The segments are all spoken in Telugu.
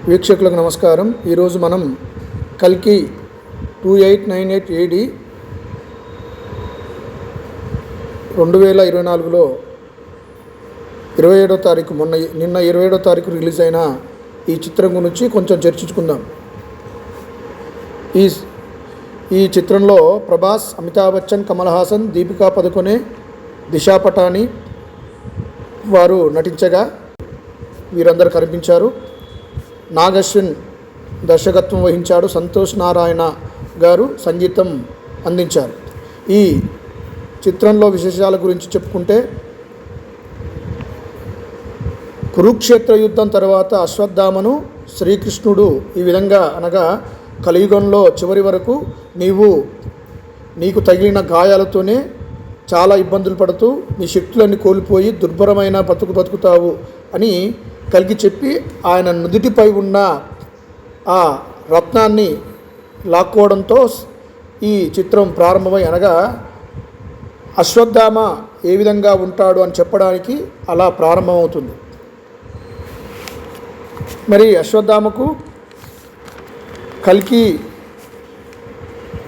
వీక్షకులకు నమస్కారం. ఈరోజు మనం కల్కి 2898 AD 2024లో 27వ తారీఖు నిన్న 27వ తారీఖు రిలీజ్ అయిన ఈ చిత్రం గురించి కొంచెం చర్చించుకుందాం. ఈ చిత్రంలో ప్రభాస్, అమితాబ్ బచ్చన్, కమల్ హాసన్, దీపికా పదుకొనే, దిశా పటాని వారు నటించగా వీరందరూ కనిపించారు. నాగ్ అశ్విన్ దర్శకత్వం వహించాడు. సంతోష్ నారాయణ గారు సంగీతం అందించారు. ఈ చిత్రంలో విశేషాల గురించి చెప్పుకుంటే, కురుక్షేత్ర యుద్ధం తర్వాత అశ్వత్థామను శ్రీకృష్ణుడు ఈ విధంగా అనగా, కలియుగంలో చివరి వరకు నీకు తగిలిన గాయాలతోనే చాలా ఇబ్బందులు పడుతూ నీ శక్తులన్నీ కోల్పోయి దుర్భరమైన బతుకుతావు అని కలిగి చెప్పి ఆయన నుదుటిపై ఉన్న ఆ రత్నాన్ని లాక్కోవడంతో ఈ చిత్రం ప్రారంభమై, అనగా అశ్వత్థామ ఏ విధంగా ఉంటాడు అని చెప్పడానికి అలా ప్రారంభమవుతుంది. మరి అశ్వత్థామకు కల్కి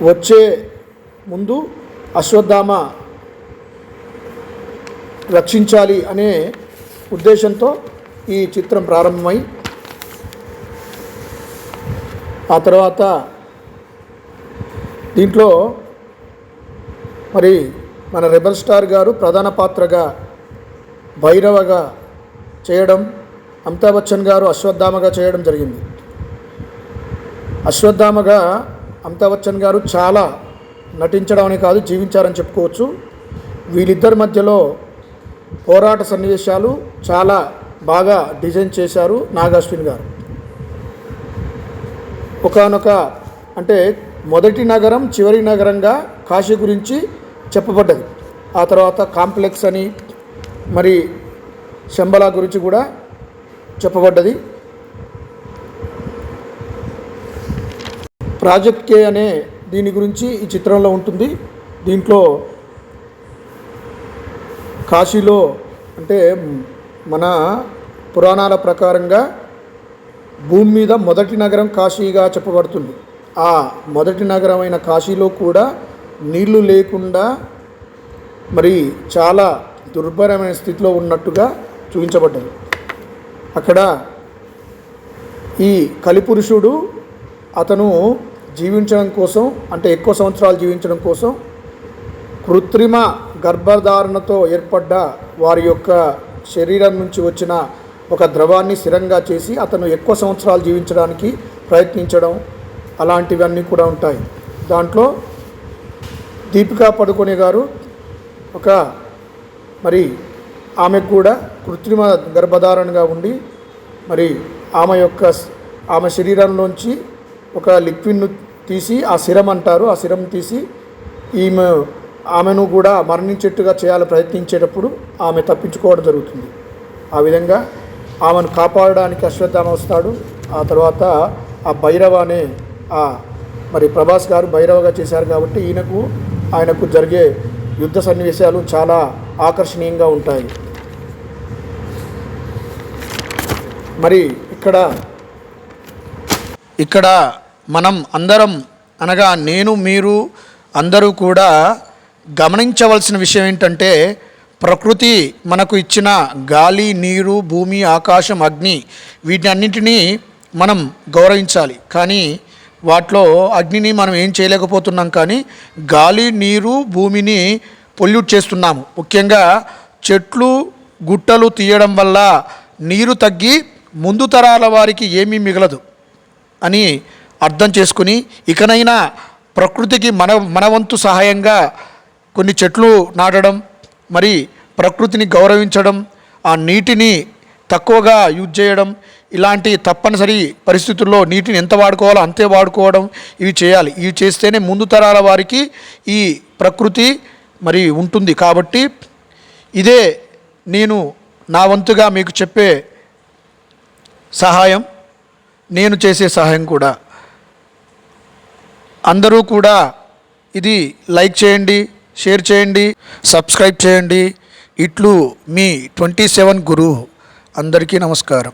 వచ్చే ముందు అశ్వత్థామ రక్షించాలి అనే ఉద్దేశంతో ఈ చిత్రం ప్రారంభమై, ఆ తర్వాత దీంట్లో మరి మన రెబల్ స్టార్ గారు ప్రధాన పాత్రగా భైరవగా చేయడం, అమితాబ్ బచ్చన్ గారు అశ్వత్థామగా చేయడం జరిగింది. అశ్వత్థామగా అమితాబ్ బచ్చన్ గారు చాలా నటించడం అనే కాదు, జీవించారని చెప్పుకోవచ్చు. వీళ్ళిద్దరి మధ్యలో పోరాట సన్నివేశాలు చాలా బాగా డిజైన్ చేశారు నాగ్ అశ్విన్ గారు. ఒకానొక అంటే మొదటి నగరం చివరి నగరంగా కాశీ గురించి చెప్పబడ్డది. ఆ తర్వాత కాంప్లెక్స్ అని మరి శంబలా గురించి కూడా చెప్పబడ్డది. ప్రాజెక్ట్ కే అనే దీని గురించి ఈ చిత్రంలో ఉంటుంది. దీంట్లో కాశీలో అంటే మన పురాణాల ప్రకారంగా భూమి మీద మొదటి నగరం కాశీగా చెప్పబడుతుంది. ఆ మొదటి నగరమైన కాశీలో కూడా నీళ్లు లేకుండా మరి చాలా దుర్భరమైన స్థితిలో ఉన్నట్టుగా చూపించబడ్డది. అక్కడ ఈ కలిపురుషుడు అతను జీవించడం కోసం, అంటే ఎక్కువ సంవత్సరాలు జీవించడం కోసం కృత్రిమ గర్భధారణతో ఏర్పడ్డ వారి యొక్క శరీరం నుంచి వచ్చిన ఒక ద్రవాన్ని స్థిరంగా చేసి అతను ఎక్కువ సంవత్సరాలు జీవించడానికి ప్రయత్నించడం, అలాంటివన్నీ కూడా ఉంటాయి. దాంట్లో దీపికా పదుకొనే గారు మరి ఆమెకు కూడా కృత్రిమ గర్భధారణగా ఉండి మరి ఆమె శరీరంలోంచి ఒక లిక్విడ్ను తీసి, ఆ సిరం అంటారు, ఆ సిరం తీసి ఆమెను కూడా మరణించేట్టుగా చేయాలని ప్రయత్నించేటప్పుడు ఆమె తప్పించుకోవడం జరుగుతుంది. ఆ విధంగా ఆమెను కాపాడడానికి అశ్వత్థామ వస్తాడు. ఆ తర్వాత ఆ భైరవ అనే మరి ప్రభాస్ గారు భైరవగా చేశారు కాబట్టి ఆయనకు జరిగే యుద్ధ సన్నివేశాలు చాలా ఆకర్షణీయంగా ఉంటాయి. మరి ఇక్కడ మనం అందరం అనగా నేను, మీరు అందరూ కూడా గమనించవలసిన విషయం ఏంటంటే, ప్రకృతి మనకు ఇచ్చిన గాలి, నీరు, భూమి, ఆకాశం, అగ్ని వీటిని అన్నింటినీ మనం గౌరవించాలి. కానీ వాటిలో అగ్నిని మనం ఏం చేయలేకపోతున్నాం. కానీ గాలి, నీరు, భూమిని పొల్యూట్ చేస్తున్నాము. ముఖ్యంగా చెట్లు, గుట్టలు తీయడం వల్ల నీరు తగ్గి ముందు తరాల వారికి ఏమీ మిగలదు అని అర్థం చేసుకుని, ఇకనైనా ప్రకృతికి మన వంతు సహాయంగా కొన్ని చెట్లు నాటడం, మరి ప్రకృతిని గౌరవించడం, ఆ నీటిని తక్కువగా యూజ్ చేయడం, ఇలాంటి తప్పనిసరి పరిస్థితుల్లో నీటిని ఎంత వాడుకోవాలో అంతే వాడుకోవడం, ఇవి చేయాలి. ఇవి చేస్తేనే ముందు తరాల వారికి ఈ ప్రకృతి మరి ఉంటుంది. కాబట్టి ఇదే నేను నా వంతుగా మీకు చెప్పే సహాయం, నేను చేసే సహాయం కూడా. అందరూ కూడా ఇది లైక్ చేయండి, షేర్ చేయండి, సబ్స్క్రైబ్ చేయండి. ఇట్లు మీ 27 గురు. అందరికీ నమస్కారం.